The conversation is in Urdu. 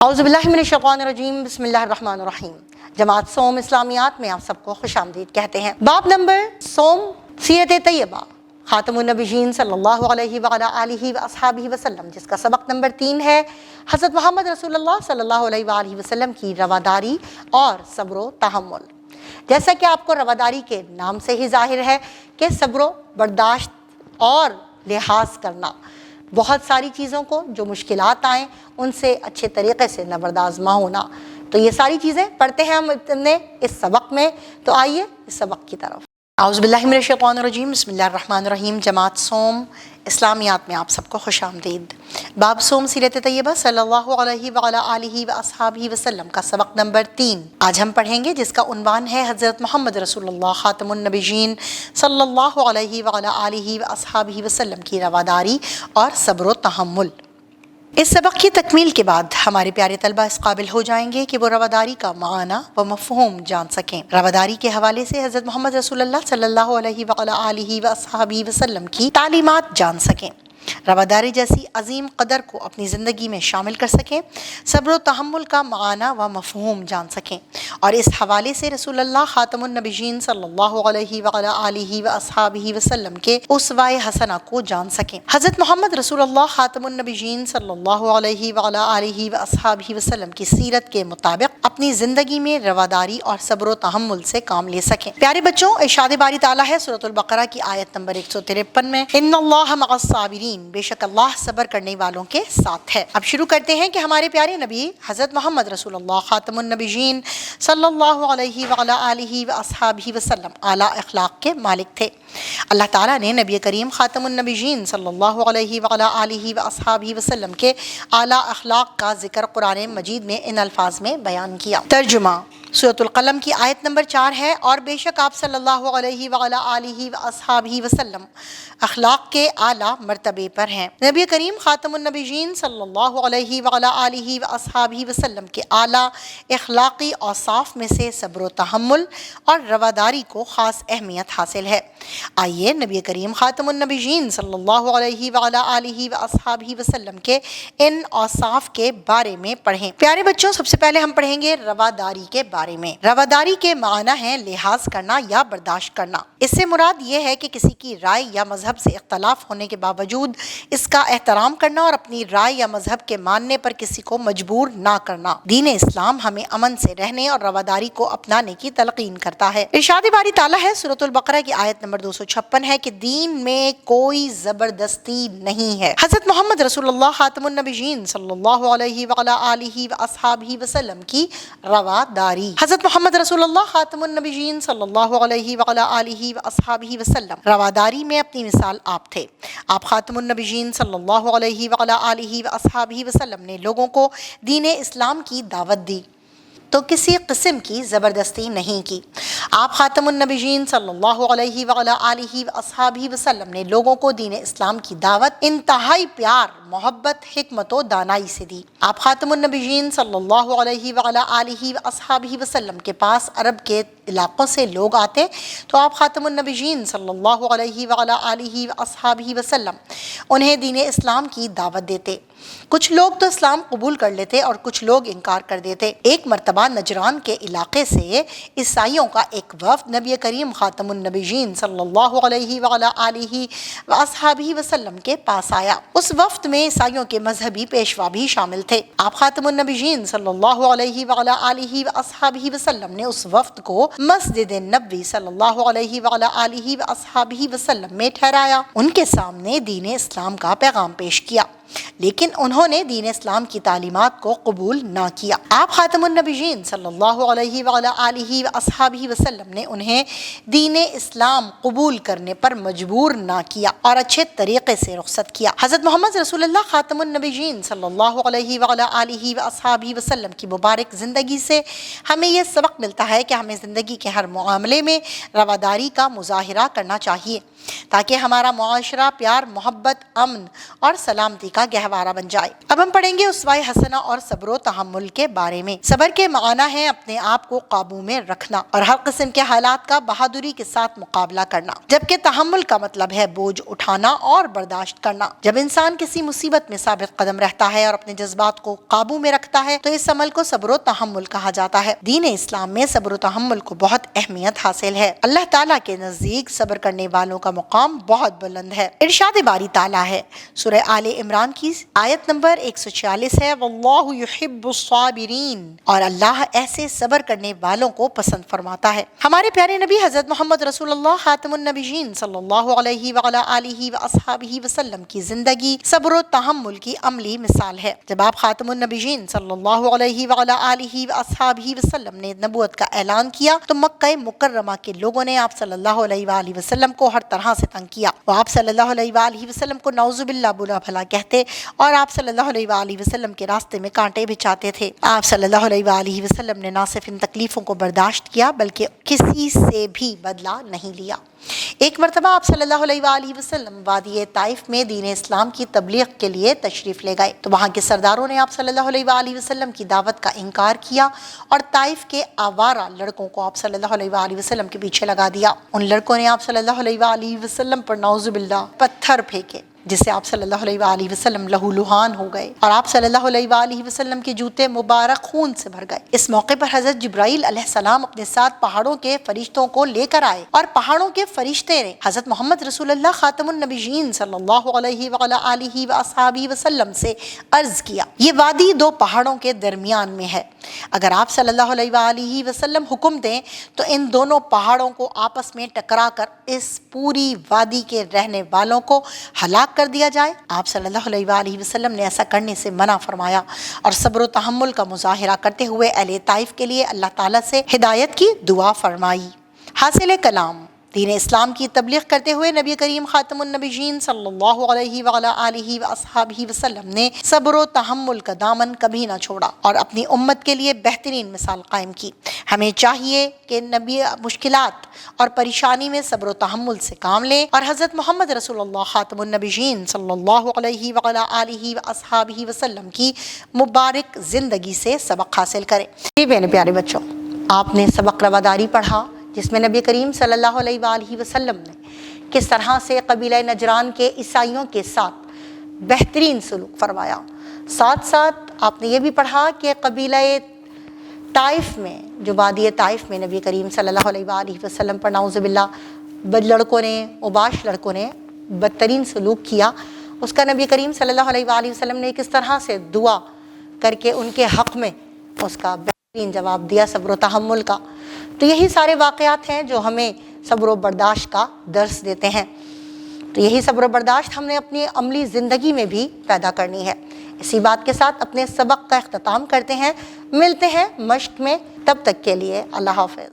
اعوذ باللہ من الشیطان الرجیم، بسم اللہ الرحمن الرحیم۔ جماعت سوم اسلامیات میں آپ سب کو خوش آمدید کہتے ہیں۔ باب نمبر سوم سیرت طیبہ خاتم النبیین صلی اللہ علیہ وعلی آلہ واصحابہ وسلم، جس کا سبق نمبر 3 ہے حضرت محمد رسول اللہ صلی اللہ علیہ وآلہ وسلم کی رواداری اور صبر و تحمل۔ جیسا کہ آپ کو رواداری کے نام سے ہی ظاہر ہے کہ صبر و برداشت اور لحاظ کرنا، بہت ساری چیزوں کو جو مشکلات آئیں ان سے اچھے طریقے سے نبردآزما ہونا، تو یہ ساری چیزیں پڑھتے ہیں ہم اپنے اس سبق میں۔ تو آئیے اس سبق کی طرف۔ اعوذ باللہ من الشیطان الرجیم، بسم اللہ الرحمن الرحیم۔ جماعت سوم اسلامیات میں آپ سب کو خوش آمدید۔ باب سوم سیرت طیبہ صلی اللہ علیہ وعلی آلہ واصحابہ وسلم کا سبق نمبر 3 آج ہم پڑھیں گے، جس کا عنوان ہے حضرت محمد رسول اللہ خاتم النبیین صلی اللہ علیہ وعلی آلہ واصحابہ وسلم کی رواداری اور صبر و تحمل۔ اس سبق کی تکمیل کے بعد ہمارے پیارے طلبہ اس قابل ہو جائیں گے کہ وہ رواداری کا معنی و مفہوم جان سکیں۔ رواداری کے حوالے سے حضرت محمد رسول اللہ صلی اللہ علیہ وعلی آلہ واصحابہ وسلم کی تعلیمات جان سکیں، رواداری جیسی عظیم قدر کو اپنی زندگی میں شامل کر سکیں، صبر و تحمل کا معنی و مفہوم جان سکیں، اور اس حوالے سے رسول اللہ خاتم النبیین صلی اللہ علیہ وعلی آلہ واصحابہ وسلم کے اسوہ حسنہ کو جان سکیں۔ حضرت محمد رسول اللہ خاتم النبیین صلی اللہ علیہ وعلی آلہ واصحابہ وسلم کی سیرت کے مطابق اپنی زندگی میں رواداری اور صبر و تحمل سے کام لے سکیں۔ پیارے بچوں، ارشاد باری تعالیٰ ہے سورۃ البقرہ کی آیت نمبر 153 میں، ان اللہ مع الصابرین، بے شک اللہ صبر کرنے والوں کے ساتھ ہے۔ اب شروع کرتے ہیں کہ ہمارے پیارے نبی حضرت محمد رسول اللہ خاتم النبیین صلی اللہ علیہ وعلی آلہ واصحابہ وسلم اعلیٰ اخلاق کے مالک تھے۔ اللہ تعالیٰ نے نبی کریم خاتم النبیین صلی اللہ علیہ وعلی آلہ واصحابہ وسلم کے اعلیٰ اخلاق کا ذکر قرآن مجید میں ان الفاظ میں بیان کیا۔ ترجمہ سورۃ القلم کی آیت نمبر 4 ہے، اور بے شک آپ صلی اللہ علیہ وعلی آلہ واصحابہ وسلم اخلاق کے اعلیٰ مرتبے پر ہیں۔ نبی کریم خاتم النبیین صلی اللہ علیہ وعلی آلہ واصحابہ وسلم کے اعلیٰ اخلاقی اوصاف میں سے صبر و تحمل اور رواداری کو خاص اہمیت حاصل ہے۔ آئیے نبی کریم خاتم النبیین صلی اللہ علیہ وعلی آلہ واصحابہ وسلم کے ان اوصاف کے بارے میں پڑھیں۔ پیارے بچوں، سب سے پہلے ہم پڑھیں گے رواداری کے بارے میں۔ رواداری کے معنی ہے لحاظ کرنا یا برداشت کرنا۔ اس سے مراد یہ ہے کہ کسی کی رائے یا مذہب سے اختلاف ہونے کے باوجود اس کا احترام کرنا اور اپنی رائے یا مذہب کے ماننے پر کسی کو مجبور نہ کرنا۔ دین اسلام ہمیں امن سے رہنے اور رواداری کو اپنانے کی تلقین کرتا ہے۔ ارشاد باری تعالیٰ ہے سورۃ البقرہ کی آیت نمبر 256 ہے کہ دین میں کوئی زبردستی نہیں ہے۔ حضرت محمد رسول اللہ خاتم النبیین صلی اللہ علیہ وعلی آلہ واصحابہ وسلم کی رواداری۔ حضرت محمد رسول اللہ خاتم النبیین صلی اللہ علیہ وعلی آلہ واصحابہ وسلم رواداری میں اپنی مثال آپ تھے۔ آپ خاتم النبیین صلی اللہ علیہ وعلی آلہ واصحابہ وسلم نے لوگوں کو دین اسلام کی دعوت دی تو کسی قسم کی زبردستی نہیں کی۔ آپ خاتم النبیین صلی اللہ علیہ وعلی آلہ واصحابہ وسلم نے لوگوں کو دین اسلام کی دعوت انتہائی پیار، محبت، حکمت و دانائی سے دی۔ آپ خاتم النبیین صلی اللہ علیہ وعلی آلہ واصحابہ وسلم کے پاس عرب کے علاقوں سے لوگ آتے تو آپ خاتم النبیین صلی اللہ علیہ وعلی آلہ واصحابہ وسلم انہیں دین اسلام کی دعوت دیتے۔ کچھ لوگ تو اسلام قبول کر لیتے اور کچھ لوگ انکار کر دیتے۔ ایک مرتبہ نجران کے علاقے سے عیسائیوں کا ایک وفد نبی کریم خاتم النبیین صلی اللہ علیہ وعلی آلہ واصحابہ وسلم کے پاس آیا۔ اس وفد میں عیسائیوں کے مذہبی پیشوا بھی شامل تھے۔ آپ خاتم النبیین صلی اللہ علیہ وعلی آلہ واصحابہ وسلم نے اس وفد کو مسجد نبوی صلی اللہ علیہ وعلی آلہ واصحابہ وسلم میں ٹھہرایا، ان کے سامنے دین اسلام کا پیغام پیش کیا، لیکن انہوں نے دین اسلام کی تعلیمات کو قبول نہ کیا۔ آپ خاتم النبیین صلی اللہ علیہ وعلی آلہ واصحابہ وسلم نے انہیں دین اسلام قبول کرنے پر مجبور نہ کیا اور اچھے طریقے سے رخصت کیا۔ حضرت محمد رسول اللہ خاتم النبیین صلی اللہ علیہ وعلی آلہ واصحابہ وسلم کی مبارک زندگی سے ہمیں یہ سبق ملتا ہے کہ ہمیں زندگی کے ہر معاملے میں رواداری کا مظاہرہ کرنا چاہیے تاکہ ہمارا معاشرہ پیار، محبت، امن اور سلامتی کا کا گہوارہ بن جائے۔ اب ہم پڑھیں گے اسوہ حسنہ اور صبر و تحمل کے بارے میں۔ صبر کے معنی ہے اپنے آپ کو قابو میں رکھنا اور ہر قسم کے حالات کا بہادری کے ساتھ مقابلہ کرنا، جبکہ تحمل کا مطلب ہے بوجھ اٹھانا اور برداشت کرنا۔ جب انسان کسی مصیبت میں ثابت قدم رہتا ہے اور اپنے جذبات کو قابو میں رکھتا ہے تو اس عمل کو صبر و تحمل کہا جاتا ہے۔ دین اسلام میں صبر و تحمل کو بہت اہمیت حاصل ہے۔ اللہ تعالیٰ کے نزدیک صبر کرنے والوں کا مقام بہت بلند ہے۔ ارشاد باری تعالیٰ ہے سورہ آل عمران کی آیت نمبر 146 ہے، واللہ یحب الصابرین، اور اللہ ایسے صبر کرنے والوں کو پسند فرماتا ہے۔ ہمارے پیارے نبی حضرت محمد رسول اللہ خاتم النبیین صلی اللہ علیہ وعلیٰ آلہ وصحبہ وسلم کی زندگی صبر و تحمل کی عملی مثال ہے۔ جب آپ خاتم النبیین صلی اللہ علیہ وعلیٰ آلہ وصحبہ وسلم نے نبوت کا اعلان کیا تو مکہ مکرمہ کے لوگوں نے آپ صلی اللہ علیہ وآلہ وسلم کو ہر طرح سے تنگ کیا۔ وہ آپ صلی اللہ علیہ وآلہ وسلم کو نعوذ باللہ برا بھلا کہتے اور آپ صلی اللہ علیہ وآلہ وسلم کے راستے میں کانٹے بچھاتے تھے۔ آپ صلی اللہ علیہ وآلہ وسلم نے نہ صرف ان تکلیفوں کو برداشت کیا بلکہ کسی سے بھی بدلہ نہیں لیا۔ ایک مرتبہ آپ صلی اللہ علیہ وآلہ وسلم وادی طائف میں دین اسلام کی تبلیغ کے لیے تشریف لے گئے تو وہاں کے سرداروں نے آپ صلی اللہ علیہ وآلہ وسلم کی دعوت کا انکار کیا اور طائف کے آوارہ لڑکوں کو آپ صلی اللہ علیہ وآلہ وسلم کے پیچھے لگا دیا۔ ان لڑکوں نے آپ صلی اللہ علیہ وآلہ وسلم پر نعوذ باللہ پتھر پھینکے جس سے آپ صلی اللہ علیہ وآلہ وسلم لہو لہان ہو گئے اور آپ صلی اللہ علیہ وآلہ وسلم کے جوتے مبارک خون سے بھر گئے۔ اس موقع پر حضرت جبرائیل علیہ السلام اپنے ساتھ پہاڑوں کے فرشتوں کو لے کر آئے اور پہاڑوں کے فرشتے نے حضرت محمد رسول اللہ خاتم النبیین صلی اللہ علیہ وعلیٰ آلہ وصحبہ وسلم سے عرض کیا، یہ وادی دو پہاڑوں کے درمیان میں ہے، اگر آپ صلی اللہ علیہ وآلہ وسلم حکم دیں تو ان دونوں پہاڑوں کو آپس میں ٹکرا کر اس پوری وادی کے رہنے والوں کو ہلاک کر دیا جائے۔ آپ صلی اللہ علیہ وآلہ وسلم نے ایسا کرنے سے منع فرمایا اور صبر و تحمل کا مظاہرہ کرتے ہوئے اہل طائف کے لیے اللہ تعالیٰ سے ہدایت کی دعا فرمائی۔ حاصل کلام، دین اسلام کی تبلیغ کرتے ہوئے نبی کریم خاتم النبیین صلی اللہ علیہ وعلیٰ آلہ وصحبہ وسلم نے صبر و تحمل کا دامن کبھی نہ چھوڑا اور اپنی امت کے لیے بہترین مثال قائم کی۔ ہمیں چاہیے کہ نبی مشکلات اور پریشانی میں صبر و تحمل سے کام لیں اور حضرت محمد رسول اللہ خاتم النبیین صلی اللہ علیہ وعلیٰ آلہ وصحبہ وسلم کی مبارک زندگی سے سبق حاصل کریں۔ میرے پیارے بچوں، آپ نے سبق رواداری پڑھا جس میں نبی کریم صلی اللہ علیہ وآلہ وسلم نے کس طرح سے قبیلہ نجران کے عیسائیوں کے ساتھ بہترین سلوک فرمایا۔ ساتھ ساتھ آپ نے یہ بھی پڑھا کہ قبیلہ طائف میں، جو وادی طائف میں نبی کریم صلی اللہ علیہ وآلہ وسلم پر نعوذ باللہ لڑکوں نے، اوباش لڑکوں نے بدترین سلوک کیا، اس کا نبی کریم صلی اللہ علیہ وآلہ وسلم نے کس طرح سے دعا کر کے ان کے حق میں اس کا بہترین جواب دیا صبر و تحمل کا۔ تو یہی سارے واقعات ہیں جو ہمیں صبر و برداشت کا درس دیتے ہیں۔ تو یہی صبر و برداشت ہم نے اپنی عملی زندگی میں بھی پیدا کرنی ہے۔ اسی بات کے ساتھ اپنے سبق کا اختتام کرتے ہیں، ملتے ہیں مشق میں، تب تک کے لیے اللہ حافظ۔